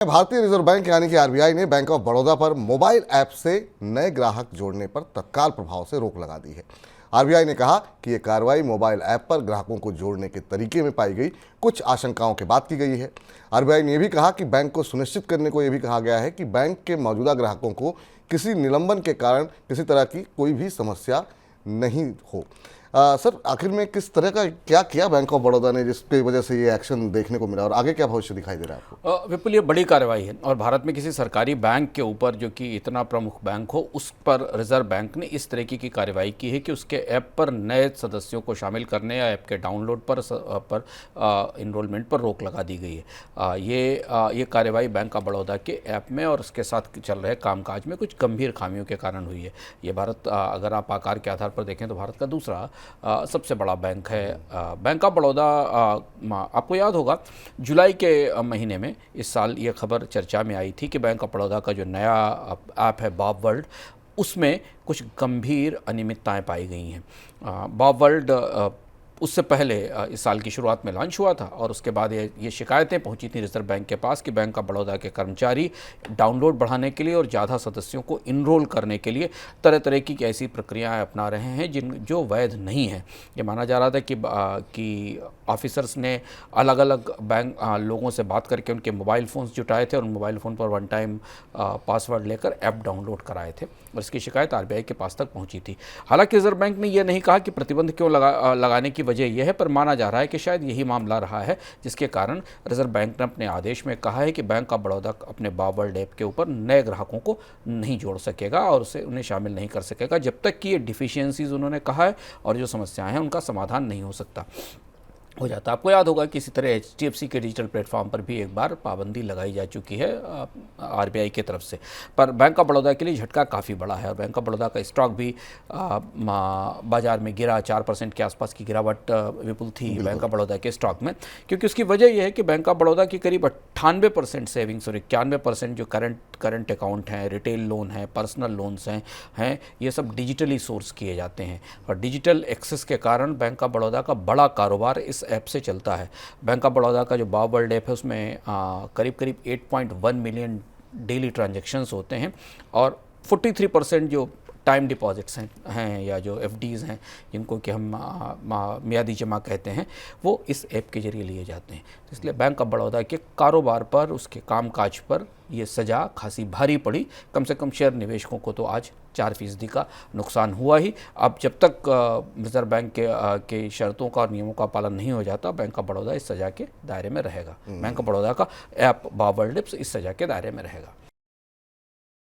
भारतीय reserve bank यानी कि आरबीआई ने बैंक ऑफ बड़ौदा पर मोबाइल ऐप से नए ग्राहक जोड़ने पर तत्काल प्रभाव से रोक लगा दी है। आरबीआई ने कहा कि यह कार्रवाई मोबाइल ऐप पर ग्राहकों को जोड़ने के तरीके में पाई गई कुछ आशंकाओं के बाद की गई है। आरबीआई ने यह भी कहा कि बैंक को सुनिश्चित करने को यह भी कहा गया है कि बैंक के मौजूदा ग्राहकों को किसी निलंबन के कारण किसी तरह की कोई भी समस्या नहीं हो। सर, आखिर में किस तरह का क्या किया बैंक ऑफ बड़ौदा ने जिसकी वजह से ये एक्शन देखने को मिला और आगे क्या भविष्य दिखाई दे रहा है आपको? विपुल, ये बड़ी कार्रवाई है और भारत में किसी सरकारी बैंक के ऊपर, जो कि इतना प्रमुख बैंक हो, उस पर रिजर्व बैंक ने इस तरीके की कार्रवाई की है कि उसके ऐप पर नए सदस्यों को शामिल करने या ऐप के डाउनलोड पर इनरोलमेंट पर रोक लगा दी गई है। ये कार्रवाई बैंक ऑफ बड़ौदा के ऐप में और उसके साथ चल रहे कामकाज में कुछ गंभीर खामियों के कारण हुई है। ये भारत, अगर आप आकार के आधार पर देखें तो भारत का दूसरा सबसे बड़ा बैंक है। बैंक ऑफ बड़ौदा, आपको याद होगा जुलाई के महीने में इस साल ये खबर चर्चा में आई थी कि बैंक ऑफ बड़ौदा का जो नया ऐप है बॉब वर्ल्ड, उसमें कुछ गंभीर अनियमितताएं पाई गई हैं। बॉब वर्ल्ड उससे पहले इस साल की शुरुआत में लॉन्च हुआ था और उसके बाद ये शिकायतें पहुंची थी रिजर्व बैंक के पास कि बैंक ऑफ बड़ौदा के कर्मचारी डाउनलोड बढ़ाने के लिए और ज़्यादा सदस्यों को इनरोल करने के लिए तरह तरह की ऐसी प्रक्रियाएं अपना रहे हैं जो वैध नहीं है। ये माना जा रहा था कि ऑफिसर्स ने अलग अलग बैंक लोगों से बात करके उनके मोबाइल फ़ोन्स जुटाए थे और उन मोबाइल फ़ोन पर वन टाइम पासवर्ड लेकर ऐप डाउनलोड कराए थे और इसकी शिकायत आरबीआई के पास तक पहुंची थी। हालांकि रिजर्व बैंक ने यह नहीं कहा कि प्रतिबंध क्यों लगाने की वजह यह है, पर माना जा रहा है कि शायद यही मामला रहा है जिसके कारण रिजर्व बैंक ने अपने आदेश में कहा है कि बैंक ऑफ बड़ौदा अपने बॉब वर्ल्ड ऐप के ऊपर नए ग्राहकों को नहीं जोड़ सकेगा और उन्हें शामिल नहीं कर सकेगा जब तक कि ये डिफिशियंसीज उन्होंने कहा है और जो समस्याएं हैं उनका समाधान नहीं हो जाता। आपको याद होगा कि इसी तरह एचडीएफसी के डिजिटल प्लेटफॉर्म पर भी एक बार पाबंदी लगाई जा चुकी है आरबीआई की तरफ से, पर बैंक ऑफ बड़ौदा के लिए झटका काफ़ी बड़ा है और बैंक ऑफ बड़ौदा का स्टॉक भी बाजार में गिरा। 4% के आसपास की गिरावट विपुल थी बैंक ऑफ बड़ौदा के स्टॉक में, क्योंकि उसकी वजह यह है कि बैंक ऑफ बड़ौदा की करीब 98% सेविंग्स और 91% जो करंट अकाउंट हैं, रिटेल लोन हैं, पर्सनल लोन्स हैं, ये सब डिजिटली सोर्स किए जाते हैं और डिजिटल एक्सेस के कारण बैंक ऑफ बड़ौदा का बड़ा कारोबार इस ऐप से चलता है। बैंक ऑफ बड़ौदा का जो बॉब वर्ल्ड ऐप है उसमें करीब 8.1 मिलियन डेली ट्रांजैक्शंस होते हैं और 43% जो टाइम डिपॉजिट्स हैं या जो एफडीज़ हैं, जिनको कि हम मियादी जमा कहते हैं, वो इस ऐप के जरिए लिए जाते हैं। तो इसलिए बैंक ऑफ बड़ौदा के कारोबार पर, उसके कामकाज पर ये सज़ा खासी भारी पड़ी। कम से कम शेयर निवेशकों को तो आज 4% का नुकसान हुआ ही। अब जब तक रिजर्व बैंक के शर्तों का और नियमों का पालन नहीं हो जाता, बैंक ऑफ बड़ौदा इस सज़ा के दायरे में रहेगा। बैंक ऑफ बड़ौदा का ऐप बॉब वर्ल्ड इस सज़ा के दायरे में रहेगा।